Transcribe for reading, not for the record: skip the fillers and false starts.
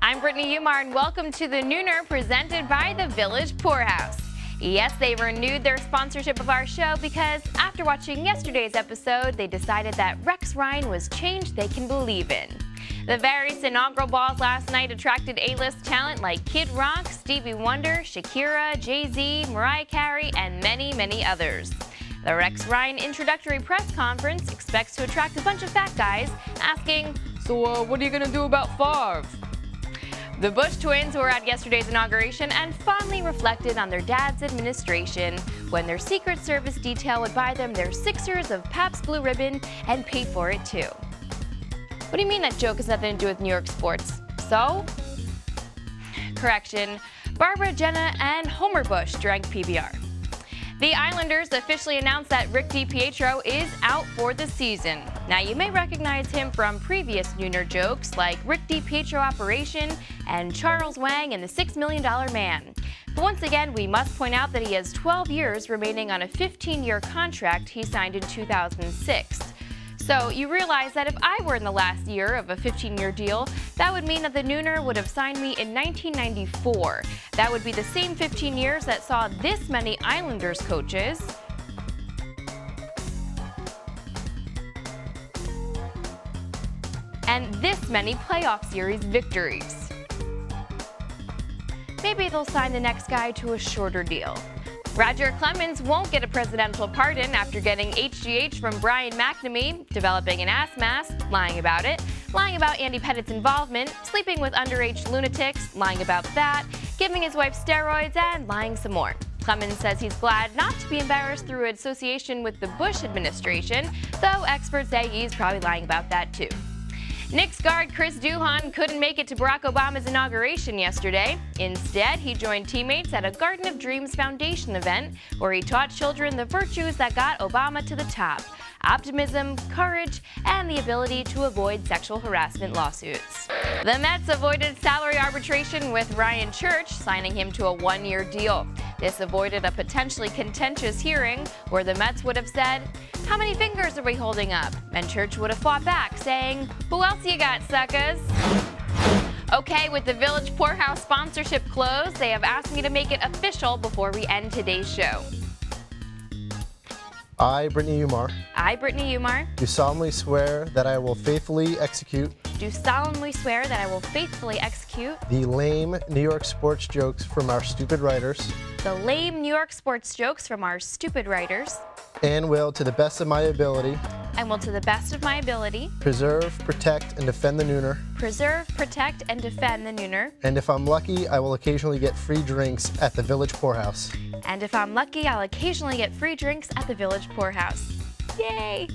I'm Brittany Umar, and welcome to the Nooner presented by the Village Poorhouse. Yes, they renewed their sponsorship of our show because after watching yesterday's episode, they decided that Rex Ryan was change they can believe in. The various inaugural balls last night attracted A-list talent like Kid Rock, Stevie Wonder, Shakira, Jay-Z, Mariah Carey, and many, many others. The Rex Ryan introductory press conference expects to attract a bunch of fat guys asking, "So what are you going to do about Favre?" The Bush twins were at yesterday's inauguration and fondly reflected on their dad's administration when their Secret Service detail would buy them their Sixers of Pabst Blue Ribbon and pay for it too. What do you mean that joke has nothing to do with New York sports? So? Correction, Barbara, Jenna, and Homer Bush drank PBR. The Islanders officially announced that Rick DiPietro is out for the season. Now, you may recognize him from previous Nooner jokes like Rick DiPietro Operation and Charles Wang and the $6 Million Man. But once again, we must point out that he has 12 years remaining on a 15-year contract he signed in 2006. So you realize that if I were in the last year of a 15-year deal, that would mean that the Nooner would have signed me in 1994. That would be the same 15 years that saw this many Islanders coaches and this many playoff series victories. Maybe they'll sign the next guy to a shorter deal. Roger Clemens won't get a presidential pardon after getting HGH from Brian McNamee, developing an ass mask, lying about it, lying about Andy Pettit's involvement, sleeping with underage lunatics, lying about that, giving his wife steroids, and lying some more. Clemens says he's glad not to be embarrassed through association with the Bush administration, though experts say he's probably lying about that too. Knicks guard Chris Duhon couldn't make it to Barack Obama's inauguration yesterday. Instead, he joined teammates at a Garden of Dreams Foundation event where he taught children the virtues that got Obama to the top: optimism, courage, and the ability to avoid sexual harassment lawsuits. The Mets avoided salary arbitration with Ryan Church, signing him to a one-year deal. This avoided a potentially contentious hearing where the Mets would have said, "How many fingers are we holding up?" And Church would have fought back, saying, "Who else you got, suckers?" Okay, with the Village Poorhouse sponsorship closed, they have asked me to make it official before we end today's show. I, Brittany Umar, do solemnly swear that I will faithfully execute the lame New York sports jokes from our stupid writers and will, to the best of my ability, preserve, protect, and defend the Nooner. And if I'm lucky, I will occasionally get free drinks at the Village Poorhouse. Yay!